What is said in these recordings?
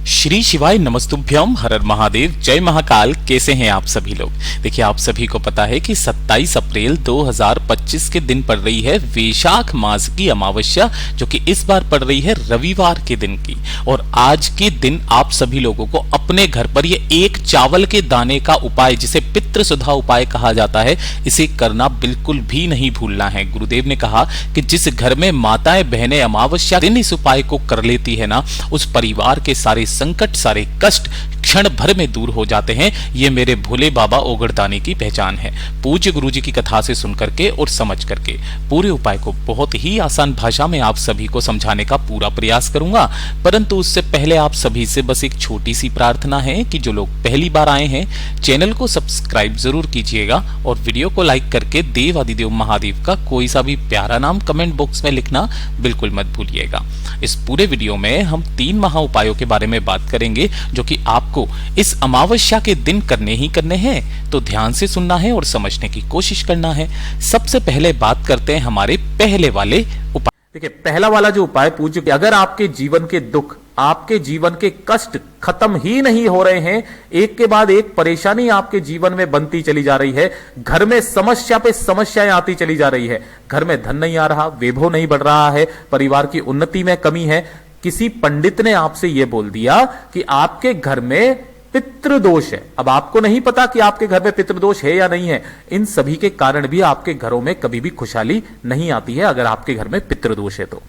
श्री शिवाय नमस्तुभ्यम, हर हर महादेव, जय महाकाल। कैसे हैं आप सभी लोग। देखिए, आप सभी को पता है कि 27 अप्रैल 2025 के दिन पड़ रही है वैशाख मास की अमावस्या, जो कि इस बार पड़ रही है रविवार के दिन की। और आज के दिन आप सभी लोगों को अपने घर पर ये एक चावल के दाने का उपाय, जिसे पितृसुधा उपाय कहा जाता है, इसे करना बिल्कुल भी नहीं भूलना है। गुरुदेव ने कहा कि जिस घर में माताएं बहनें अमावस्या दिन इस उपाय को कर लेती है ना, उस परिवार के सारे संकट, सारे कष्ट क्षण भर में दूर हो जाते हैं। ये मेरे भोले बाबा ओगड़दानी की पहचान है। पूज्य गुरु जी की कथा से सुन करके और समझ करके पूरे उपाय को बहुत ही आसान भाषा में आप सभी को समझाने का पूरा प्रयास करूंगा। परंतु उससे पहले आप सभी से बस एक छोटी सी प्रार्थना है कि जो लोग पहली बार आए हैं, चैनल को सब्सक्राइब जरूर कीजिएगा और वीडियो को लाइक करके देव आदिदेव महादेव का कोई सा भी प्यारा नाम कमेंट बॉक्स में लिखना बिल्कुल मत भूलिएगा। इस पूरे वीडियो में हम 3 महा उपायों के बारे में बात करेंगे, जो कि आपको इस अमावस्या के दिन करने ही करने हैं। तो ध्यान से सुनना है और समझने की कोशिश करना है। सबसे पहले बात करते हैं हमारे पहले वाले उपाय। देखिए, पहला वाला जो उपाय पूज्य, अगर आपके जीवन के दुख, आपके जीवन के कष्ट खत्म ही नहीं हो रहे हैं, एक के बाद एक परेशानी आपके जीवन में बनती चली जा रही है, घर में समस्या पे समस्याएं आती चली जा रही है, घर में धन नहीं आ रहा, वैभव नहीं बढ़ रहा है, परिवार की उन्नति में कमी है, किसी पंडित ने आपसे यह बोल दिया कि आपके घर में पितृदोष है। अब आपको नहीं पता कि आपके घर में पितृदोष है या नहीं है। इन सभी के कारण भी आपके घरों में कभी भी खुशहाली नहीं आती है, अगर आपके घर में पितृदोष है तो।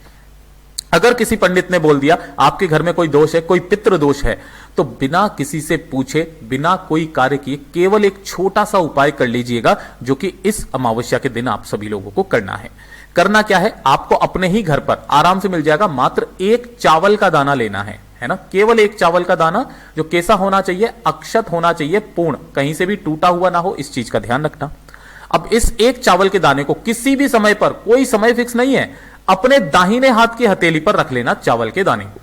अगर किसी पंडित ने बोल दिया आपके घर में कोई दोष है, कोई पितृदोष है, तो बिना किसी से पूछे, बिना कोई कार्य किए, केवल एक छोटा सा उपाय कर लीजिएगा, जो कि इस अमावस्या के दिन आप सभी लोगों को करना है। करना क्या है, आपको अपने ही घर पर आराम से मिल जाएगा। मात्र एक चावल का दाना लेना है ना, केवल एक चावल का दाना, जो कैसा होना चाहिए, अक्षत होना चाहिए, पूर्ण, कहीं से भी टूटा हुआ ना हो, इस चीज का ध्यान रखना। अब इस एक चावल के दाने को किसी भी समय पर, कोई समय फिक्स नहीं है, अपने दाहिने हाथ की हथेली पर रख लेना चावल के दाने को।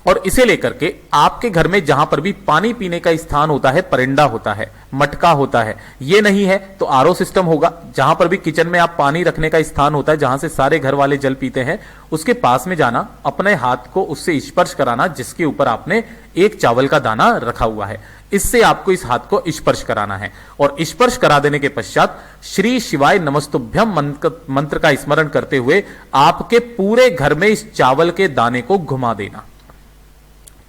और इसे लेकर के आपके घर में जहां पर भी पानी पीने का स्थान होता है, परिंदा होता है, मटका होता है, ये नहीं है तो आरओ सिस्टम होगा। जहां पर भी किचन में आप पानी रखने का स्थान होता है, जहां से सारे घर वाले जल पीते हैं, उसके पास में जाना, अपने हाथ को उससे स्पर्श कराना जिसके ऊपर आपने एक चावल का दाना रखा हुआ है। इससे आपको इस हाथ को स्पर्श कराना है और स्पर्श करा देने के पश्चात श्री शिवाय नमस्तुभ्यम मंत्र का स्मरण करते हुए आपके पूरे घर में इस चावल के दाने को घुमा देना।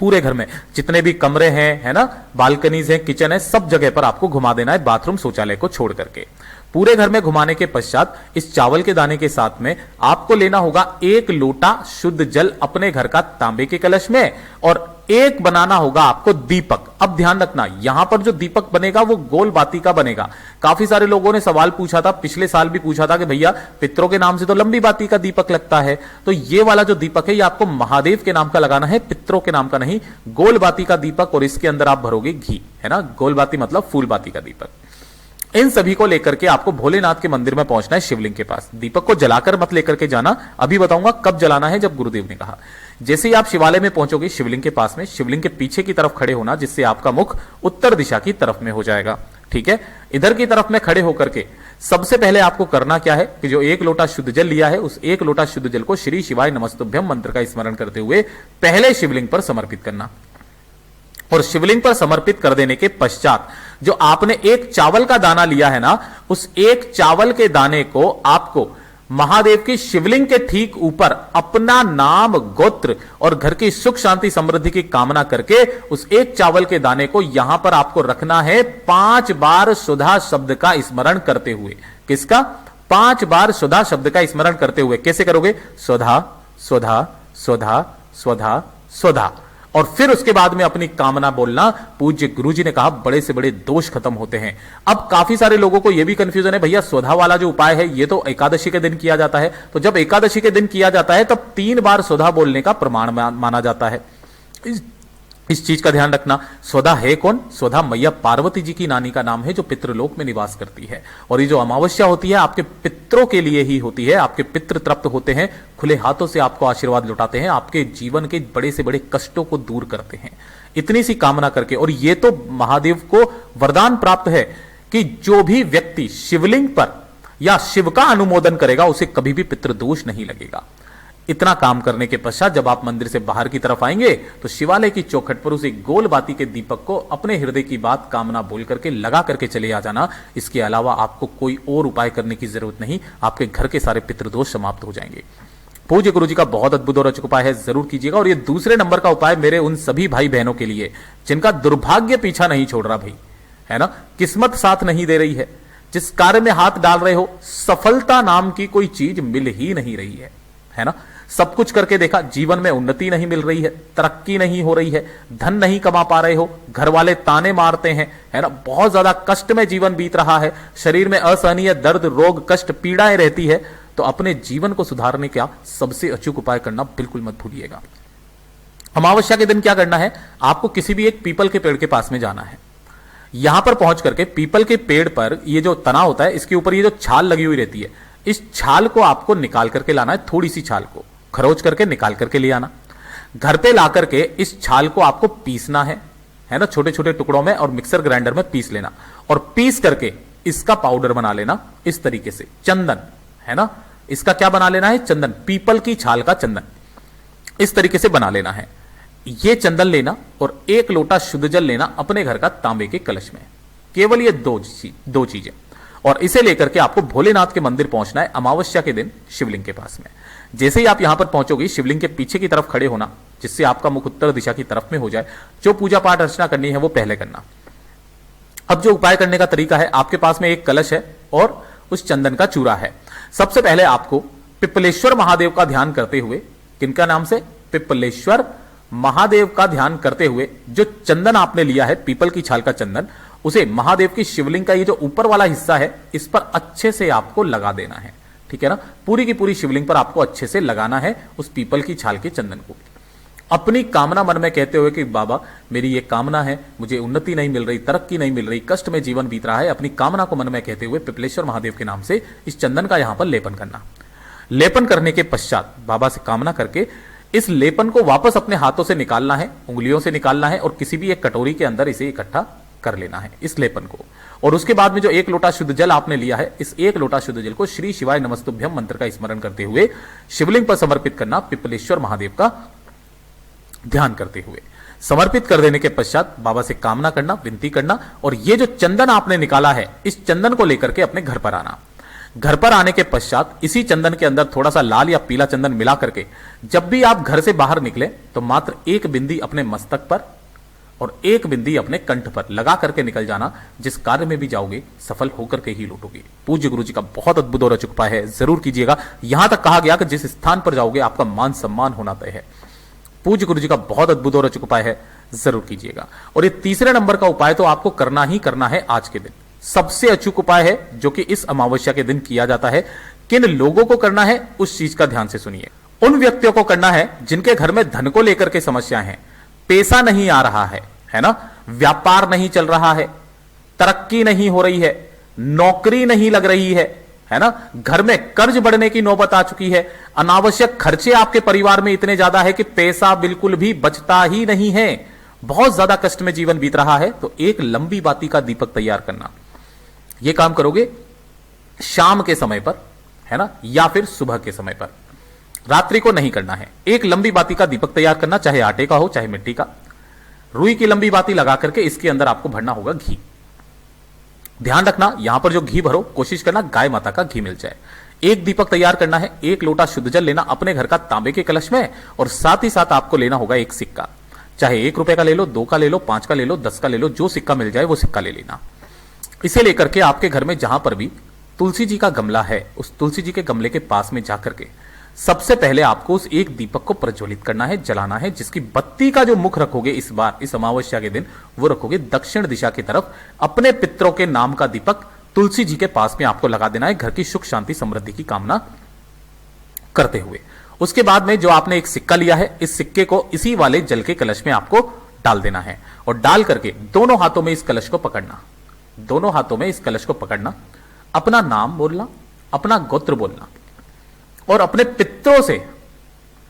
पूरे घर में जितने भी कमरे हैं, है ना, बालकनीज हैं, किचन है, सब जगह पर आपको घुमा देना है, बाथरूम शौचालय को छोड़ करके। पूरे घर में घुमाने के पश्चात इस चावल के दाने के साथ में आपको लेना होगा 1 लोटा शुद्ध जल अपने घर का तांबे के कलश में, और एक बनाना होगा आपको दीपक। अब ध्यान रखना, यहां पर जो दीपक बनेगा वो गोल बाती का बनेगा। काफी सारे लोगों ने सवाल पूछा था, पिछले साल भी पूछा था कि भैया पितरों के नाम से तो लंबी बाती का दीपक लगता है, तो ये वाला जो दीपक है ये आपको महादेव के नाम का लगाना है, पितरों के नाम का नहीं। गोल बाती का दीपक, और इसके अंदर आप भरोगे घी, है ना, गोल बाती मतलब फूल बाती का दीपक। इन सभी को लेकर के आपको भोलेनाथ के मंदिर में पहुंचना है, शिवलिंग के पास। दीपक को जलाकर मत लेकर के जाना, अभी बताऊंगा कब जलाना है, जब गुरुदेव ने कहा। जैसे ही आप शिवालय में पहुंचोगे, शिवलिंग के पास में, शिवलिंग के पीछे की तरफ खड़े होना, जिससे आपका मुख उत्तर दिशा की तरफ में हो जाएगा। ठीक है, इधर की तरफ में खड़े होकर के सबसे पहले आपको करना क्या है कि जो 1 लोटा शुद्ध जल लिया है, उस 1 लोटा शुद्ध जल को श्री शिवाय नमस्तुभ्यम मंत्र का स्मरण करते हुए पहले शिवलिंग पर समर्पित करना। और शिवलिंग पर समर्पित कर देने के पश्चात जो आपने एक चावल का दाना लिया है ना, उस एक चावल के दाने को आपको महादेव की शिवलिंग के ठीक ऊपर अपना नाम, गोत्र और घर की सुख शांति समृद्धि की कामना करके उस एक चावल के दाने को यहां पर आपको रखना है 5 बार सुधा शब्द का स्मरण करते हुए। किसका? 5 बार सुधा शब्द का स्मरण करते हुए। कैसे करोगे? सुधा सुधा सुधा सुधा सुधा। और फिर उसके बाद में अपनी कामना बोलना। पूज्य गुरुजी ने कहा बड़े से बड़े दोष खत्म होते हैं। अब काफी सारे लोगों को यह भी कंफ्यूजन है, भैया सुधा वाला जो उपाय है ये तो एकादशी के दिन किया जाता है, तो जब एकादशी के दिन किया जाता है तब 3 बार सुधा बोलने का प्रमाण माना जाता है। इस चीज का ध्यान रखना। स्वधा है कौन? स्वधा मैया पार्वती जी की नानी का नाम है, जो पितृलोक में निवास करती है। और ये जो अमावस्या होती है आपके पितरों के लिए ही होती है। आपके पितृ तृप्त होते हैं, खुले हाथों से आपको आशीर्वाद लौटाते हैं, आपके जीवन के बड़े से बड़े कष्टों को दूर करते हैं। इतनी सी कामना करके, और ये तो महादेव को वरदान प्राप्त है कि जो भी व्यक्ति शिवलिंग पर या शिव का अनुमोदन करेगा उसे कभी भी पितृदोष नहीं लगेगा। इतना काम करने के पश्चात जब आप मंदिर से बाहर की तरफ आएंगे तो शिवालय की चौखट पर उस एक गोल बाती के दीपक को अपने हृदय की बात कामना बोल करके लगा करके चले आ जाना। इसके अलावा आपको कोई और उपाय करने की जरूरत नहीं, आपके घर के सारे पितृदोष समाप्त हो जाएंगे। पूज्य गुरु जी का बहुत अद्भुत और अचूक उपाय है, जरूर कीजिएगा। और ये दूसरे नंबर का उपाय मेरे उन सभी भाई बहनों के लिए जिनका दुर्भाग्य पीछा नहीं छोड़ रहा भाई, है ना, किस्मत साथ नहीं दे रही है, जिस कार्य में हाथ डाल रहे हो सफलता नाम की कोई चीज मिल ही नहीं रही है ना। सब कुछ करके देखा, जीवन में उन्नति नहीं मिल रही है, तरक्की नहीं हो रही है, धन नहीं कमा पा रहे हो, घर वाले ताने मारते हैं, है ना, बहुत ज्यादा कष्ट में जीवन बीत रहा है, शरीर में असहनीय दर्द, रोग, कष्ट, पीड़ाएं रहती है, तो अपने जीवन को सुधारने का सबसे अचूक उपाय करना बिल्कुल मत भूलिएगा। अमावस्या के दिन क्या करना है, आपको किसी भी एक पीपल के पेड़ के पास में जाना है। यहां पर पहुंच करके पीपल के पेड़ पर ये जो तना होता है, इसके ऊपर ये जो छाल लगी हुई रहती है, इस छाल को आपको निकाल करके लाना है। थोड़ी सी छाल को खरोच करके निकाल करके ले आना। घर पे ला करके इस छाल को आपको पीसना है ना, छोटे छोटे टुकड़ों में, और मिक्सर ग्राइंडर में पीस लेना, और पीस करके इसका पाउडर बना लेना इस तरीके से। चंदन, है ना, इसका क्या बना लेना है, चंदन, पीपल की छाल का चंदन इस तरीके से बना लेना है। ये चंदन लेना और 1 लोटा शुद्ध जल लेना अपने घर का तांबे के कलश में। केवल ये दो चीजें, और इसे लेकर के आपको भोलेनाथ के मंदिर पहुंचना है अमावस्या के दिन शिवलिंग के पास में। जैसे ही आप यहां पर पहुंचोगे, शिवलिंग के पीछे की तरफ खड़े होना, जिससे आपका मुख उत्तर दिशा की तरफ में हो जाए। जो पूजा पाठ अर्चना करनी है वो पहले करना। अब जो उपाय करने का तरीका है, आपके पास में एक कलश है और उस चंदन का चूरा है। सबसे पहले आपको पिपलेश्वर महादेव का ध्यान करते हुए, किनका नाम से, पिपलेश्वर महादेव का ध्यान करते हुए, जो चंदन आपने लिया है, पीपल की छाल का चंदन, उसे महादेव की शिवलिंग का ये जो ऊपर वाला हिस्सा है, इस पर अच्छे से आपको लगा देना है। ठीक है ना, पूरी की पूरी शिवलिंग पर आपको अच्छे से लगाना है उस पीपल की छाल के चंदन को। अपनी कामना मन में कहते हुए कि बाबा मेरी ये कामना है, मुझे उन्नति नहीं मिल रही, तरक्की नहीं मिल रही, कष्ट में जीवन बीत रहा है, अपनी कामना को मन में कहते हुए पिपलेश्वर महादेव के नाम से इस चंदन का यहां पर लेपन करना। लेपन करने के पश्चात बाबा से कामना करके इस लेपन को वापस अपने हाथों से निकालना है, उंगलियों से निकालना है, और किसी भी एक कटोरी के अंदर इसे इकट्ठा कर लेना है इस लेपन को। और उसके बाद में जो 1 लोटा शुद्ध जल आपने लिया है, इस 1 लोटा शुद्ध जल को श्री शिवाय नमस्तुभ्यम मंत्र का स्मरण करते हुए शिवलिंग पर समर्पित करना, पिपलेश्वर महादेव का ध्यान करते हुए। समर्पित कर देने के पश्चात बाबा से कामना करना, विनती करना, और ये जो चंदन आपने निकाला है, इस चंदन को लेकर के अपने घर पर आना। घर पर आने के पश्चात इसी चंदन के अंदर थोड़ा सा लाल या पीला चंदन मिला करके जब भी आप घर से बाहर निकले तो मात्र 1 बिंदी अपने मस्तक पर और 1 बिंदी अपने कंठ पर लगा करके निकल जाना। जिस कार्य में भी जाओगे सफल होकर के ही लौटोगे। पूज्य गुरु जी का बहुत अद्भुत और अचूक उपाय है, जरूर कीजिएगा। यहां तक कहा गया कि जिस स्थान पर जाओगे आपका मान सम्मान होना तय है। पूज्य गुरु जी का बहुत अद्भुत और अचूक उपाय है, जरूर कीजिएगा। और ये तीसरे नंबर का उपाय तो आपको करना ही करना है आज के दिन। सबसे अचूक उपाय है जो कि इस अमावस्या के दिन किया जाता है। किन लोगों को करना है उस चीज का ध्यान से सुनिए। उन व्यक्तियों को करना है जिनके घर में धन को लेकर के समस्याएं हैं, पैसा नहीं आ रहा है ना, व्यापार नहीं चल रहा है, तरक्की नहीं हो रही है, नौकरी नहीं लग रही है ना, घर में कर्ज बढ़ने की नौबत आ चुकी है, अनावश्यक खर्चे आपके परिवार में इतने ज्यादा है कि पैसा बिल्कुल भी बचता ही नहीं है, बहुत ज्यादा कष्ट में जीवन बीत रहा है। तो एक लंबी बाती का दीपक तैयार करना। यह काम करोगे शाम के समय पर, है ना, या फिर सुबह के समय पर, रात्रि को नहीं करना है। एक लंबी बाती का दीपक तैयार करना, चाहे आटे का हो चाहे मिट्टी का। रुई की लंबी बाती लगा करके इसके अंदर आपको भरना होगा घी। ध्यान रखना यहां पर जो घी भरो कोशिश करना गाय माता का घी मिल जाए। एक दीपक तैयार करना है, 1 लोटा शुद्ध जल लेना अपने घर का तांबे के कलश में, और साथ ही साथ आपको लेना होगा एक सिक्का, चाहे 1 रुपए का ले लो, 2 का ले लो, 5 का ले लो, 10 का ले लो, जो सिक्का मिल जाए वो सिक्का ले लेना। इसे लेकर के आपके घर में जहां पर भी तुलसी जी का गमला है, उस तुलसी जी के गमले के पास में जाकर के सबसे पहले आपको उस एक दीपक को प्रज्वलित करना है, जलाना है, जिसकी बत्ती का जो मुख रखोगे इस बार इस अमावस्या के दिन, वो रखोगे दक्षिण दिशा की तरफ। अपने पितरों के नाम का दीपक तुलसी जी के पास में आपको लगा देना है, घर की सुख शांति समृद्धि की कामना करते हुए। उसके बाद में जो आपने एक सिक्का लिया है, इस सिक्के को इसी वाले जल के कलश में आपको डाल देना है, और डाल करके दोनों हाथों में इस कलश को पकड़ना, दोनों हाथों में इस कलश को पकड़ना, अपना नाम बोलना, अपना गोत्र बोलना, और अपने पितरों से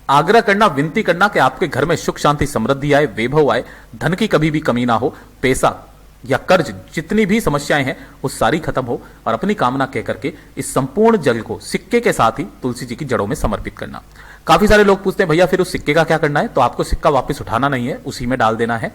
आग्रह करना, विनती करना कि आपके घर में सुख शांति समृद्धि आए, वैभव आए, धन की कभी भी कमी ना हो, पैसा या कर्ज जितनी भी समस्याएं हैं वो सारी खत्म हो, और अपनी कामना कह करके इस संपूर्ण जल को सिक्के के साथ ही तुलसी जी की जड़ों में समर्पित करना। काफी सारे लोग पूछते हैं भैया फिर उस सिक्के का क्या करना है, तो आपको सिक्का वापस उठाना नहीं है, उसी में डाल देना है,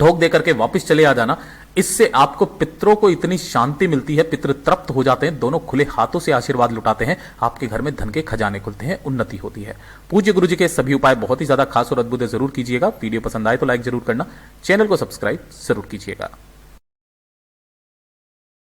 ठोक दे करके वापस चले आ जाना। इससे आपको पितरों को इतनी शांति मिलती है, पितृ तृप्त हो जाते हैं, दोनों खुले हाथों से आशीर्वाद लुटाते हैं, आपके घर में धन के खजाने खुलते हैं, उन्नति होती है। पूज्य गुरु जी के सभी उपाय बहुत ही ज्यादा खास और अद्भुत है, जरूर कीजिएगा। वीडियो पसंद आए तो लाइक जरूर करना, चैनल को सब्सक्राइब जरूर कीजिएगा।